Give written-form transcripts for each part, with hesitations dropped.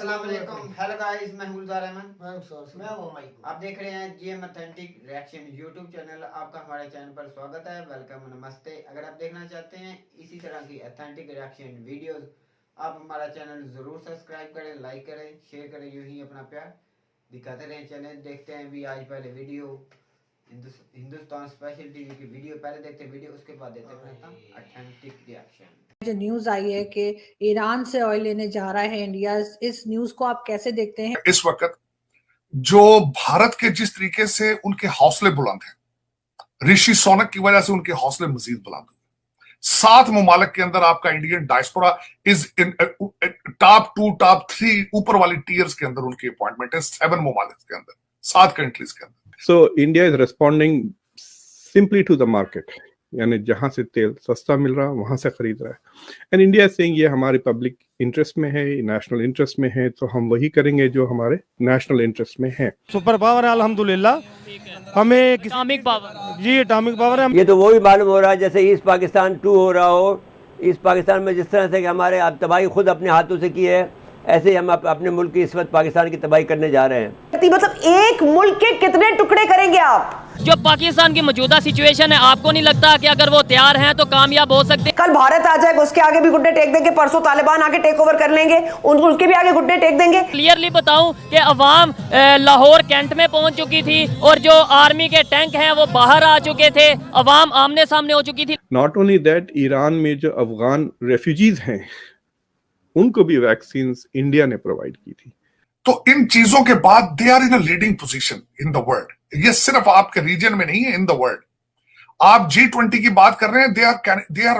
अस्सलाम वालेकुम। Hello guys, मैं गुलजार अहमद। मैं वो माइक आप देख रहे हैं GM authentic reaction YouTube channel. आपका हमारे चैनल पर स्वागत है, वेलकम, नमस्ते। अगर आप देखना चाहते हैं इसी तरह की ऑथेंटिक रिएक्शन वीडियोस, आप हमारा चैनल ज़रूर सब्सक्राइब करें, लाइक करें, शेयर करें, यूं ही अपना प्यार दिखाते रहें। चलें देखते हैं भी आज पहले वीडियो हिंदुस्तान स्पेशल टीवी की वीडियो पहले देखते हैं वीडियो, उसके बाद देते हैं ऑथेंटिक रिएक्शन। जो न्यूज आई है कि ईरान से ऑयल लेने जा रहा है इंडिया, इस न्यूज को आप कैसे देखते हैं? इस वक्त जो भारत के जिस तरीके से उनके हौसले बुलंद हैं, ऋषि सोनक की वजह से उनके हौसले मजीद बुलंद हुए। 7 ममालिक के अंदर आपका Indian diaspora is in top 2 top 3 ऊपर वाली टीयर्स के अंदर उनकी अपॉइंटमेंट है 7 ममालिक के अंदर, 7 कंट्रीज के अंदर। So India is responding simply to the market, यानी जहां से तेल सस्ता मिल रहा वहां से खरीद रहा है। एंड इंडिया सेइंग ये हमारे पब्लिक इंटरेस्ट में है, नेशनल इंटरेस्ट में है, तो हम वही करेंगे जो हमारे नेशनल इंटरेस्ट में है। सुपर पावर है अल्हम्दुलिल्लाह, हमें एटॉमिक पावर, जी एटॉमिक पावर है। ये तो वो भी मालूम हो रहा है जैसे ईस्ट पाकिस्तान 2 हो रहा हो। ईस्ट पाकिस्तान में जिस तरह से कि हमारे आप तबाही खुद अपने हाथों से की है, ऐसे ही हम अपने मुल्क की इस वक्त पाकिस्तान की तबाही करने जा रहे हैं। मतलब एक मुल्क के कितने टुकड़े करेंगे आप? जो पाकिस्तान की मौजूदा सिचुएशन है, आपको नहीं लगता कि अगर वो तैयार हैं तो कामयाब हो सकते हैं? कल भारत आ जाएगा, उसके आगे भी घुटने टेक देंगे, परसों तालिबान आके टेक ओवर कर लेंगे, उनको उसके भी आगे घुटने टेक देंगे। क्लियरली बताऊं कि अवाम लाहौर कैंट में पहुंच चुकी थी और जो आर्मी के टैंक हैं वो बाहर आ चुके थे, अवाम आमने सामने हो चुकी थी। नॉट ओनली दैट, ईरान में जो अफगान रेफ्यूजीज हैं उनको भी वैक्सीन इंडिया ने प्रोवाइड की थी। तो इन चीजों के बाद they are in a leading position in the world. ये सिर्फ आपके रीजन में नहीं है, इन द वर्ल्ड। आप G20 की बात कर रहे हैं, they are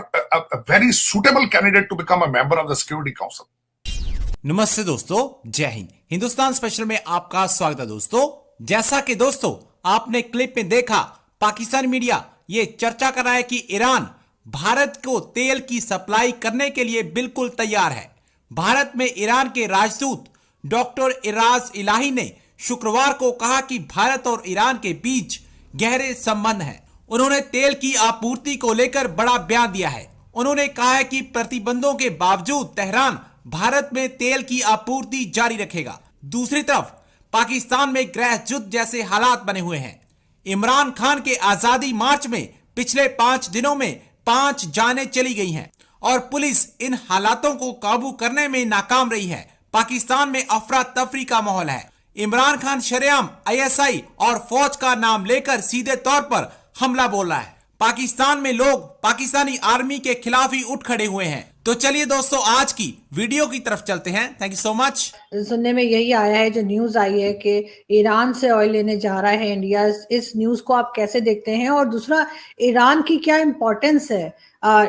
very suitable candidate to become a member of the security council. नमस्ते दोस्तों, जय हिंद। हिंदुस्तान स्पेशल में आपका स्वागत है दोस्तों। जैसा कि दोस्तों आपने क्लिप में देखा, पाकिस्तान मीडिया ये चर्चा कर रहा है कि ईरान भारत को तेल की सप्लाई करने के लिए बिल्कुल तैयार है। भारत में ईरान के राजदूत डॉक्टर इराज इलाही ने शुक्रवार को कहा कि भारत और ईरान के बीच गहरे संबंध हैं। उन्होंने तेल की आपूर्ति को लेकर बड़ा बयान दिया है। उन्होंने कहा है कि प्रतिबंधों के बावजूद तेहरान भारत में तेल की आपूर्ति जारी रखेगा। दूसरी तरफ पाकिस्तान में गृह युद्ध जैसे हालात बने हुए हैं। इमरान खान के आजादी मार्च में पिछले 5 दिनों में 5 जानें चली गई हैं और पुलिस इन हालातों को काबू करने में नाकाम रही है। पाकिस्तान में अफरा तफरी का माहौल है। इमरान खान शरेआम ISI और फौज का नाम लेकर सीधे तौर पर हमला बोल रहा है। पाकिस्तान में लोग पाकिस्तानी आर्मी के खिलाफ ही उठ खड़े हुए हैं। तो चलिए दोस्तों, आज की वीडियो की तरफ चलते हैं। Thank you so much. सुनने में यही आया है, जो न्यूज आई है कि ईरान से ऑयल लेने जा रहा है इंडिया, इस न्यूज को आप कैसे देखते हैं? और दूसरा, ईरान की क्या इम्पोर्टेंस है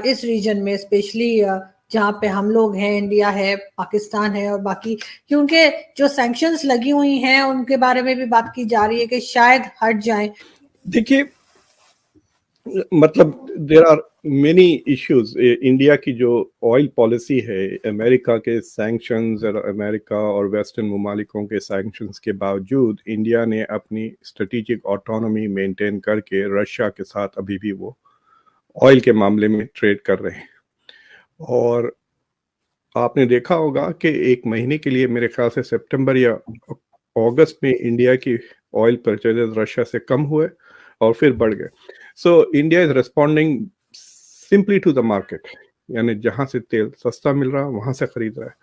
इस रीजन में, स्पेशली जहाँ पे हम लोग हैं, इंडिया है, पाकिस्तान है और बाकी, क्योंकि जो सैंक्शंस लगी हुई हैं उनके बारे में भी बात की जा रही है कि शायद हट जाएं। देखिए, मतलब there are many issues. India की जो ऑयल पॉलिसी है, अमेरिका के सैंक्शंस और अमेरिका और वेस्टर्न ममालिकों के सैंक्शंस के बावजूद इंडिया ने अपनी स्ट्रेटेजिक ऑटोनॉमी मेंटेन करके रशिया के साथ अभी भी वो ऑयल के मामले में ट्रेड कर रहे हैं। और आपने देखा होगा कि 1 महीने के लिए मेरे ख्याल से सितंबर या अगस्त में इंडिया की ऑयल परचेजेस रशिया से कम हुए और फिर बढ़ गए। So India is responding simply to the market, यानी जहां से तेल सस्ता मिल रहा वहां से खरीद रहा है।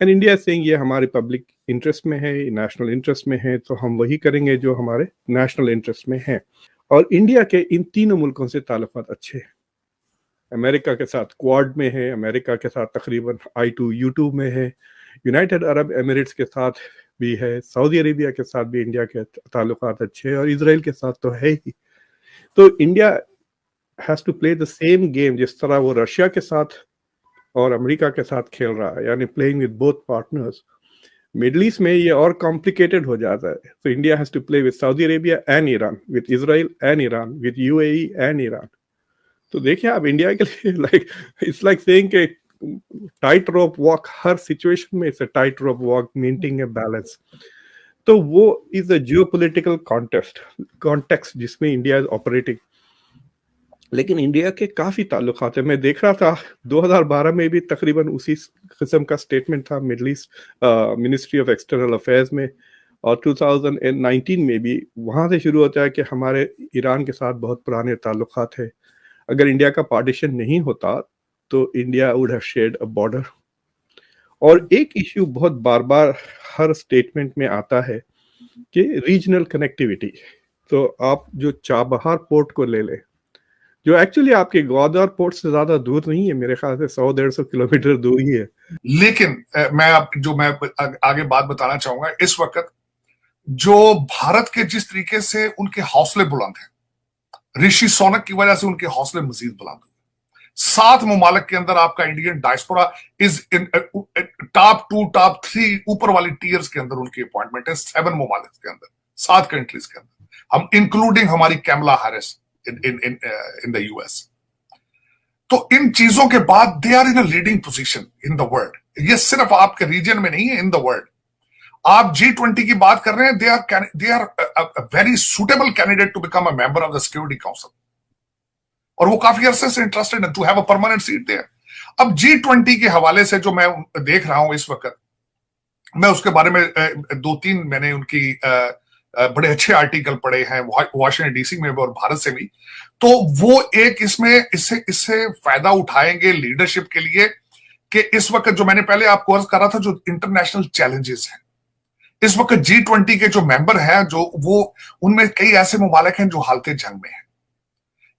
एंड इंडिया सेइंग ये हमारे पब्लिक इंटरेस्ट में है, नेशनल इंटरेस्ट में है, तो हम वही करेंगे जो हमारे नेशनल इंटरेस्ट में है। और इंडिया के इन तीनों मुल्कों से ताल्लुकात अच्छे हैं। अमेरिका के साथ क्वाड में है, अमेरिका के साथ तकरीबन I2U2 में है, यूनाइटेड अरब एमिरेट्स के साथ भी है, सऊदी अरेबिया के साथ भी इंडिया के ताल्लुकात अच्छे हैं और इजराइल के साथ तो है ही। तो India has to play the same game जिस तरह वो रशिया के साथ और अमेरिका के साथ खेल रहा है, यानी playing with both partners. Middle east में ये और कॉम्प्लिकेटेड हो जाता है। तो India has to play with Saudi Arabia and Iran, with Israel and Iran, with UAE and Iran. तो देखिए आप, इंडिया के लिए इट्स लाइक सेइंग कि टाइट रोप वॉक, हर सिचुएशन में it's a tight rope walk, maintaining a balance. तो वो इज अ जियोपॉलिटिकल कॉन्टेक्स्ट जिसमें इंडिया इज ऑपरेटिंग। लेकिन इंडिया के काफी ताल्लुकात है। मैं देख रहा था 2012 में भी तकरीबन उसी किस्म का स्टेटमेंट था middle east ministry of external affairs में, और 2019 में भी वहाँ से शुरू होता है कि हमारे ईरान के साथ बहुत पुराने ताल्लुकात है। अगर इंडिया का पार्टीशन नहीं होता तो India would have shared a border. और एक इश्यू बहुत बार बार हर स्टेटमेंट में आता है कि रीजनल कनेक्टिविटी। तो आप जो चाबहार पोर्ट को ले लें, जो एक्चुअली आपके ग्वादर पोर्ट से ज्यादा दूर नहीं है, मेरे ख्याल से 100-150 किलोमीटर दूर ही है। लेकिन मैं आगे बात बताना चाहूंगा, इस वक्त जो भारत के जिस तरीके से उनके हौसले बुलंद हैं, ऋषि सोनक की वजह से उनके हौसले मजीद बुलंद हुए। 7 ममालिक के अंदर आपका Indian diaspora is in top 2 top 3 ऊपर वाली टीयर्स के अंदर उनकी अपॉइंटमेंट है 7 ममालिक के अंदर, 7 कंट्रीज के अंदर, हम इंक्लूडिंग हमारी Kamala Harris in the US। तो इन चीजों के बाद they are in a leading position in the world. ये सिर्फ आपके रीजन में नहीं है, इन द वर्ल्ड। आप G20 की बात कर रहे हैं, they are very suitable candidate to become a member of the security council, और वो काफी अरसे से इंटरेस्टेड है to have a permanent seat there. अब G20 के हवाले से जो मैं देख रहा हूं इस वक्त, मैं उसके बारे में 2-3 मैंने उनकी बड़े अच्छे आर्टिकल पढ़े हैं वॉशिंगटन डीसी में और भारत से भी। तो वो एक इससे फायदा उठाएंगे लीडरशिप के लिए कि इस वक्त जो मैंने पहले आपको अर्ज कर रहा था, जो इंटरनेशनल चैलेंजेस हैं, इस वक्त G20 के जो मेंबर हैं, जो वो उनमें कई ऐसे ममालिक हैं जो हालते जंग में हैं।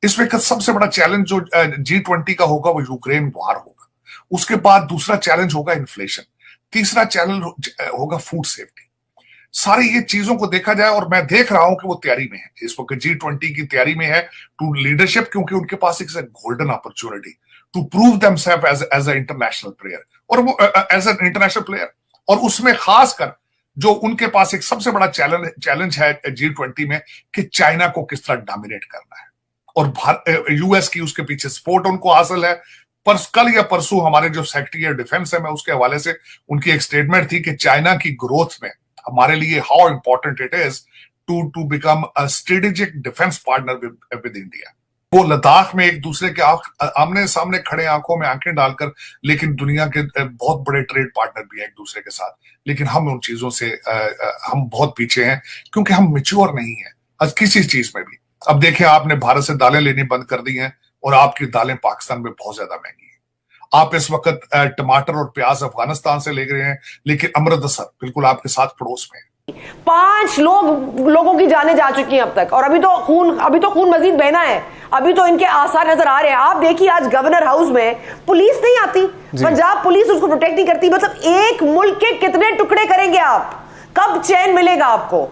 इस वक्त सबसे बड़ा चैलेंज जो G20 का होगा वो यूक्रेन वार होगा। उसके बाद दूसरा चैलेंज होगा इन्फ्लेशन, तीसरा चैलेंज होगा फूड सेफ्टी। सारी ये चीजों को देखा जाए, और मैं देख रहा हूं कि वो तैयारी में है, इस वक्त G20 की तैयारी में है टू लीडरशिप, क्योंकि उनके पास एक golden opportunity to prove themselves as a international player, और वो एज एन इंटरनेशनल प्लेयर। और उसमें खासकर जो उनके पास एक सबसे बड़ा चैलेंज है G20 में कि चाइना को किस तरह डोमिनेट करना है, और यूएस की उसके पीछे सपोर्ट उनको हासिल है। पर कल या परसों हमारे जो सेक्रेटरी ऑफ डिफेंस है, मैं उसके हवाले से उनकी एक स्टेटमेंट थी कि चाइना की ग्रोथ में हमारे लिए how important it is to become a strategic defence partner with India. वो लद्दाख में एक दूसरे के आमने सामने खड़े, आंखों में आंखें डालकर, लेकिन दुनिया के बहुत बड़े ट्रेड पार्टनर भी हैं एक दूसरे के साथ। लेकिन हम उन चीजों से हम बहुत पीछे हैं, क्योंकि हम मैच्योर नहीं है किसी चीज में भी। अब देखें, आपने भारत से दालें लेनी बंद कर दी हैं, और आपकी दालें पाकिस्तान में बहुत ज्यादा महंगी हैं। आप इस वक्त टमाटर और प्याज अफगानिस्तान से ले रहे हैं, लेकिन अमृतसर बिल्कुल आपके साथ पड़ोस में है। 5 लोगों की जानें जा चुकी हैं अब तक, और अभी तो खून मजीद बहना है। अभी तो इनके आसार नजर आ रहे हैं। आप देखिए, आज गवर्नर हाउस में पुलिस नहीं आती, पंजाब पुलिस उसको प्रोटेक्ट नहीं करती। मतलब एक मुल्क के कितने टुकड़े करेंगे आप? कब चैन मिलेगा आपको?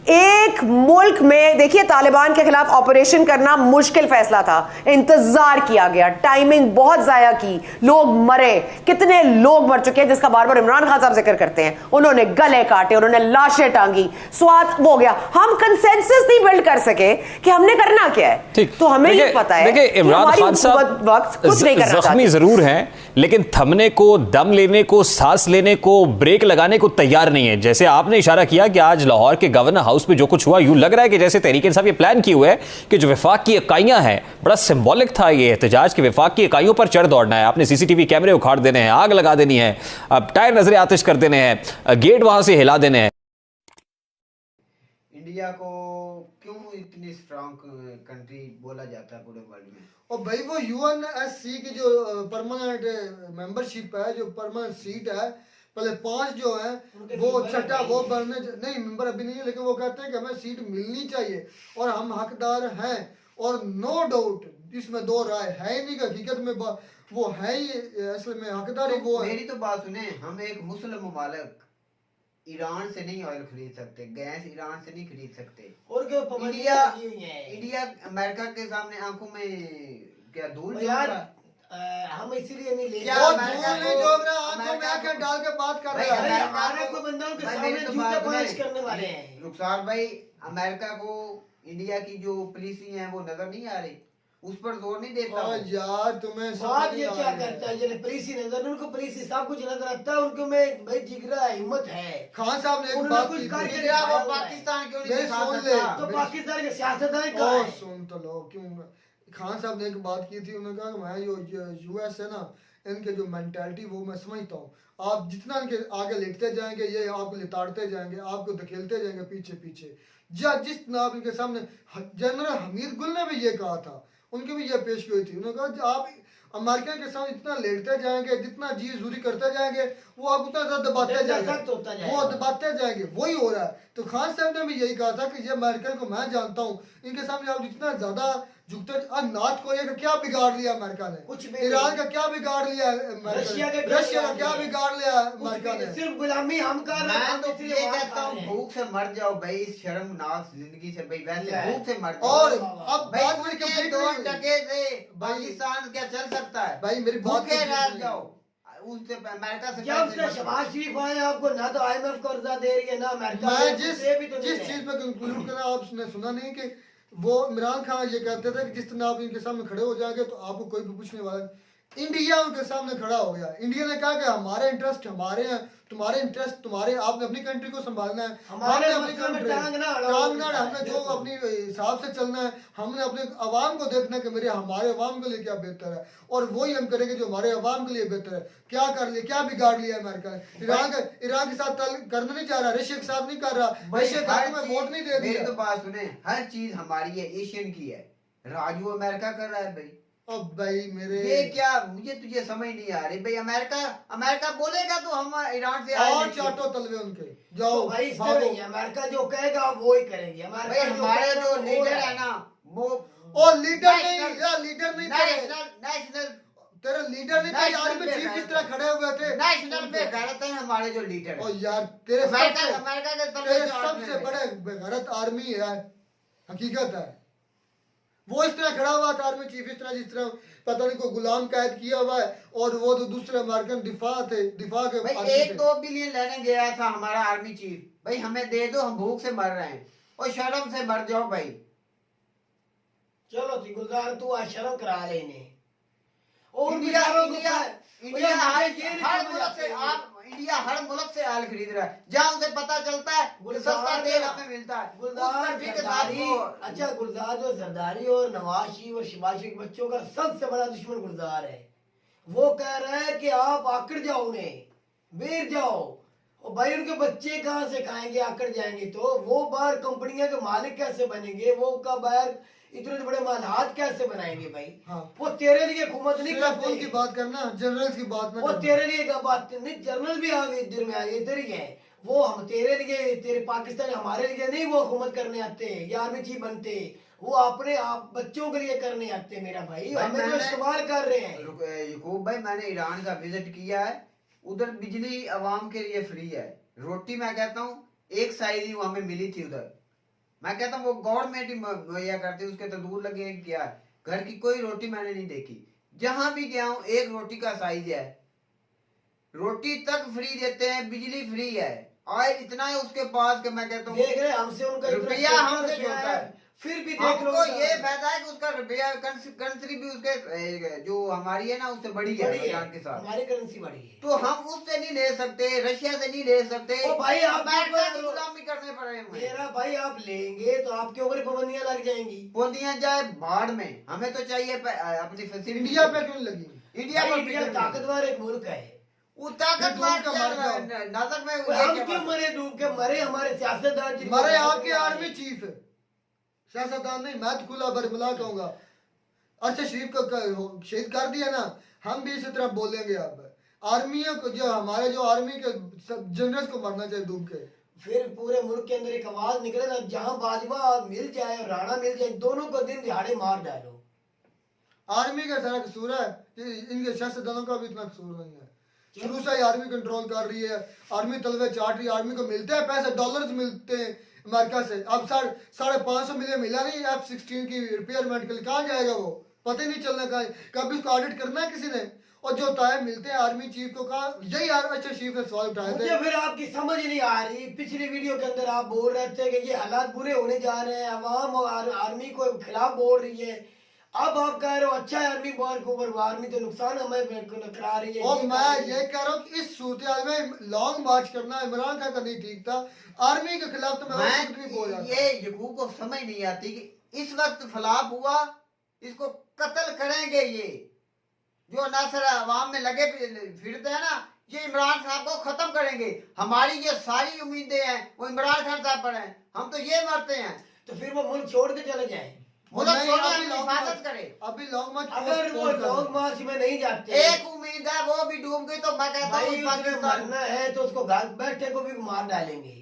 एक मुल्क में देखिए, तालिबान के खिलाफ ऑपरेशन करना मुश्किल फैसला था, इंतजार किया गया, टाइमिंग बहुत जाया की, लोग मरे, कितने लोग मर चुके हैं जिसका बार बार इमरान खान साहब जिक्र करते हैं। उन्होंने गले काटे, उन्होंने लाशें टांगी, स्वाद हो गया। हम कंसेंसस नहीं बिल्ड कर सके कि हमने करना क्या है। तो हमें ये पता है देखिए, इमरान खान साहब वक्त कुछ नहीं करना चाहते, जख्मी जरूर हैं, लेकिन थमने को, दम लेने को, सांस लेने को, ब्रेक लगाने को तैयार नहीं है। जैसे आपने इशारा किया कि आज लाहौर के गवर्नर हाउस में जो कुछ हुआ, यूं लग रहा है कि जैसे तहरीक इंसाफ ये प्लान किए हुए है कि जो वफाक की इकाइयां हैं, बड़ा सिंबॉलिक था ये एहतजाज कि वफाक की इकाइयों पर चढ़ दौड़ना है, आपने सीसीटीवी कैमरे उखाड़ देने हैं, आग लगा देनी है, अब टायर नजर आतिश कर देने हैं, गेट वहां से हिला देने हैं। इंडिया को क्यों इतनी स्ट्रांग कंट्री बोला जाता है पूरे वर्ल्ड में? और भाई वो UNSC की जो परमानेंट मेंबरशिप है, जो परमानेंट सीट है, पहले 5 जो है वो छठा वो बनने नहीं, मेंबर अभी नहीं है, लेकिन वो कहते हैं कि हमें सीट मिलनी चाहिए और हम हकदार हैं। और नो डाउट इसमें 2 राय है ही नहीं कि हकीकत में वो है ही असल में हकदार ही वो है। मेरी तो बात सुने, हम एक मुस्लिम ममालिक ईरान से नहीं ऑयल खरीद सकते, गैस ईरान से नहीं खरीद सकते, और इंडिया अमेरिका के सामने आंखों में क्या धूल यार, हम इसीलिए नहीं ले आंखों में आंखें डाल के बात कर रहे हैं। रुखसार भाई, अमेरिका को इंडिया की जो पॉलिसी है वो नजर नहीं आ रही, उस पर जोर नहीं देता यार। तुम्हें ये क्या करता है, जब पॉलिसी नजर, उनको पॉलिसी सब कुछ नजर आता है, उनको में भाई जिगरा हिम्मत है। खान साहब ने एक बात की, वो पाकिस्तान क्यों नहीं सुन ले, तो पाकिस्तान के सियासतदान कहां है? सुन तो लो, क्यों खान साहब ने एक बात की थी, उन्होंने कहा कि मैं जो यूएस है ना, इनके जो मेंटालिटी वो मैं समझता हूँ। आप जितना इनके आगे लेटते जाएंगे ये आपको लिताड़ते जाएंगे, आपको धकेलते जाएंगे पीछे पीछे। जिस तरह आप इनके सामने जनरल हमीद गुल ने भी ये कहा था, उनकी भी ये पेश हुई थी, उन्होंने कहा आप अमेरिका के साथ इतना लेटते जाएंगे, जितना जी जूरी करते जाएंगे वो आप उतना ज्यादा दबाते जाएंगे, वो दबाते जाएंगे। वही हो रहा है। तो खान साहब ने भी यही कहा था कि ये अमेरिकन को मैं जानता हूँ, इनके सामने आप जितना ज्यादा झुकते। नॉर्थ कोरिया का क्या बिगाड़ लिया अमेरिका ने, कुछ ईरान का क्या बिगाड़ लिया, रशिया का क्या बिगाड़ लिया अमेरिका ने, सिर्फ गुलामी हम कर रहे हैं। मैं तो ये कहता हूँ भूख से मर जाओ भाई, इस शर्मनाक जिंदगी से भाई, वैसे भूख से मर जाओ। और अब बात भाई 2% से पाकिस्तान क्या चल सकता है भाई, मेरी बात रह जाओ उससे अमेरिका से। जब से शहबाज शरीफ आए आपको ना तो IMF कर्जा दे रही है ना अमेरिका। मैं जिस चीज पे कंक्लूड करा आपने सुना नहीं कि वो इमरान खान ये कहते थे कि जिस तरह आप इनके सामने खड़े हो जाएंगे तो आपको कोई भी पूछने वाला। इंडिया उनके सामने खड़ा हो गया। इंडिया ने कहा कि हमारे इंटरेस्ट हमारे हैं, तुम्हारे इंटरेस्ट तुम्हारे, आपने अपनी कंट्री को संभालना है, हमने अपनी कंट्री हमने जो अपनी हिसाब से चलना है, हमने अपने अवाम को देखना है कि मेरे हमारे अवाम के लिए क्या बेहतर है, और वही हम करेंगे जो हमारे अवाम के लिए बेहतर है। क्या कर लिया, क्या बिगाड़ लिया अमेरिका ने? ईरान के साथ करना नहीं चाह रहा, रशिया के साथ नहीं कर रहा, रशिया में वोट नहीं दे दिया। तो बात सुने, हर चीज हमारी है, एशियन की है, राजू अमेरिका कर रहा है भाई। अब भाई मेरे ये क्या, मुझे तुझे समझ नहीं आ रही भाई। अमेरिका बोलेगा तो हम ईरान से और चाटो तलवे उनके जाओ तो भाई। अमेरिका जो कहेगा वो ही करेंगे। हमारे जो लीडर है ना वो लीडर नहीं नेशनल तेरा लीडर नहीं, तेरे आर्मी चीफ किस तरह खड़े हुए थे, नेशनल पे गलत है हमारे जो लीडर। और यार तेरे अमेरिका के सबसे बड़े बेगैरत आर्मी है, हकीकत है। वो इस तरह खड़ा हुआ था आर्मी चीफ, इस तरह जिस तरह पता नहीं कोई गुलाम कैद किया हुआ है, और वो तो दूसरे अमेरिकन दिफा के भाई 1-2 बिलियन लेने गया था हमारा आर्मी चीफ। भाई हमें दे दो, हम भूख से मर रहे हैं, और शर्म से मर जाओ भाई। चलो गुलजार तू आज शर्म करा ले इन्हें। और इंडिया हर मुल्क से आयल खरीद रहा है, जहाँ उसे पता चलता है सस्ता तेल हमें मिलता है। अच्छा गुलजार जो जरदारी और नवाज शरीफ और शहबाज शरीफ के बच्चों का सबसे बड़ा दुश्मन गुलजार है। वो कह रहा है कि आप आकड़ जाओ, उन्हें बेर जाओ, और भाई उनके बच्चे कहाँ से खाएंगे आकड़ जाएंगे तो? वो बाहर कंपनियां के मालिक कैसे बनेंगे? वो का बाहर इतने बड़े मालहात कैसे बनाएंगे भाई? हाँ। वो तेरे लिए हुकूमत नहीं करते। उनकी बात करना, जनरल की बात वो तेरे लिए का बात नहीं, जनरल भी आ गए इधर में, आ गए इधर ही है। वो हम तेरे लिए, तेरे पाकिस्तान हमारे लिए नहीं वो हुकूमत करने आते या आर्मी चीफ बनते, वो अपने आप बच्चों के लिए करने आते मेरा भाई। हमें तो इस्तेमाल कर रहे हैं। यकूब भाई मैंने ईरान का विजिट किया है, उधर बिजली अवाम के लिए फ्री है, रोटी मैं कहता हूँ एक साइज ही हमें मिली थी उधर। मैं कहता हूँ वो गवर्नमेंट ही मुहैया करती, उसके तो दूर लगे क्या, घर की कोई रोटी मैंने नहीं देखी। जहां भी गया हूँ एक रोटी का साइज है, रोटी तक फ्री देते हैं, बिजली फ्री है, ऑयल इतना है उसके पास कि मैं कहता हूँ देख रहे हमसे उनका रुपया हमसे जोड़ता है। फिर भी हमको ये फायदा है कि उसका रुपया करेंसी भी उसके जो हमारी है ना उससे बड़ी है ईरान के साथ, हमारी करेंसी बड़ी है, तो हम उससे नहीं ले सकते, रशिया से नहीं ले सकते। ओ भाई आप गुलामी करने पड़े मेरा भाई, आप लेंगे तो आपके ऊपर पाबंदियां लग जाएंगी। पाबंदियां जाए बाढ़ में, हमें तो चाहिए अपनी फैसिलिटी। इंडिया पे क्यों लगी? इंडिया ताकतवर एक मुल्क है, वो ताकतवर नाटक में हम क्यों मरे, डूब के मरे? हमारे सियासतदान मरे, आपके आर्मी चीफ सियासतदान नहीं, मैं तो खुला बरमला कहूंगा। अच्छा शरीफ को शहीद कर दिया ना, हम भी इसी तरह बोलेंगे। अब आर्मियों को, जो हमारे जो आर्मी के जनरल को मरना चाहिए डूब के। फिर पूरे मुल्क के अंदर एक आवाज निकले ना, जहां बाजवा मिल जाए और राणा मिल जाए, दोनों को दिन दिहाड़े मार डालो। आर्मी का सारा कसूर है, इनके सियासतदानों का भी इतना कसूर नहीं है। शुरू से ही आर्मी कंट्रोल कर रही है, आर्मी तलवे चाट रही है, आर्मी को मिलते हैं पैसे, डॉलर्स मिलते हैं अमेरिका से। अब 550 मिलियन मिला नहीं F-16 की रिपेयरमेंट के लिए, कहाँ जाएगा वो? पता ही नहीं चलना कहाँ, कभी उसको ऑडिट करना है किसी ने? और जो होता है मिलते हैं आर्मी चीफ को, कहा यही अच्छा चीफ ने सवाल उठाए थे। फिर आपकी समझ नहीं आ रही, पिछली वीडियो के अंदर आप बोल रहे थे कि ये हालात बुरे होने जा रहे हैं, अवाम और आर्मी को खिलाफ बोल रही है। अब आप कह रहे हो अच्छा है आर्मी बार को, आर्मी तो नुकसान हमें करा रही है। और मैं ये कह रहा हूँ कि इस सूरत में लॉन्ग मार्च करना इमरान खान का नहीं ठीक था, आर्मी के खिलाफ तो मैं भी बोल रहा था। ये यकूब को समझ नहीं आती कि इस वक्त फलाप हुआ, इसको कत्ल करेंगे। ये जो नासर अवाम में लगे फिरते हैं ना, ये इमरान साहब को खत्म करेंगे। हमारी ये सारी उम्मीदें हैं वो इमरान खान साहब पर हैं। हम तो ये मरते हैं, तो फिर वो मुल्क छोड़ के चले जाए, मुल्क छोड़े, हम हिफाजत करें। अभी लॉन्ग मार्च, अगर वो लॉन्ग मार्च में नहीं जाते, एक उम्मीद है वो भी डूब गई, तो मैं कहता हूँ मरना है तो उसको घर बैठे को भी मार डालेंगे।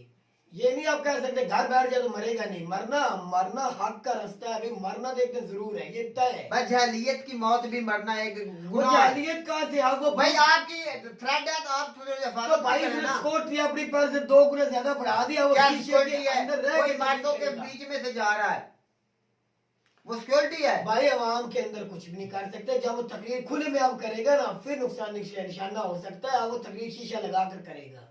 ये नहीं आप कह सकते घर बैठ जाए तो मरेगा नहीं। मरना हक का रास्ता है, अभी मरना देखते जरूर है, ये तय है। जहलियत की मौत भी मरना एक गुनाह। जहलियत कहाँ से हाँ, वो भाई आपकी थ्रेड है तो आप तो भाई सिक्योरिटी अपनी पर से 2 गुना ज्यादा बढ़ा दिया। वो सिक्योरिटी है, कोई मर्दों के बीच में से जा रहा है, वो सिक्योरिटी है। भाई अवाम के अंदर कुछ भी नहीं कर सकते। जब वो तकरीर खुले में आप करेगा ना, फिर नुकसान निशाना हो सकता है। वो तकरीर शीशा लगा कर करेगा।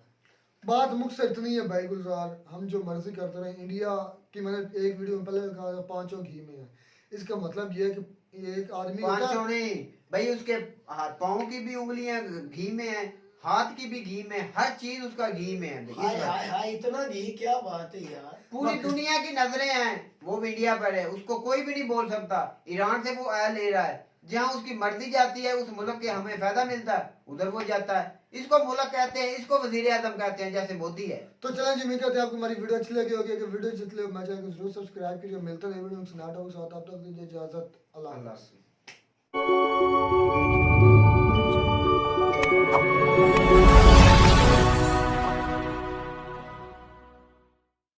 बात मुझसे इतनी है भाई गुलजार, हम जो मर्जी करते रहे। इंडिया की मैंने एक वीडियो में पहले कहा था 5 घी में है। इसका मतलब ये है कि एक आदमी 5 नहीं भाई, उसके पाँव की भी उंगलियां घी में है, हाथ की भी घी में, हर चीज उसका घी में है। हाय इतना घी, क्या बात है यार। पूरी दुनिया की नजरें हैं वो इंडिया पर है, उसको कोई भी नहीं बोल सकता। ईरान से वो आयल ले रहा है, जहाँ उसकी मर्जी जाती है उस मुल्क के हमें फायदा मिलता है, उधर वो जाता है। इसको मुल्क कहते हैं, इसको वजीर आजम कहते हैं, जैसे मोदी है। तो चलें जी, उम्मीद करते हैं आपको हमारी वीडियो अच्छी लगी होगी। अगर वीडियो अच्छी लगी मैं चैनल को जरूर सब्सक्राइब कीजिए। मिलते हैं वीडियो में, तब तक दीजिए इजाजत। अल्लाह हाफ़िज़।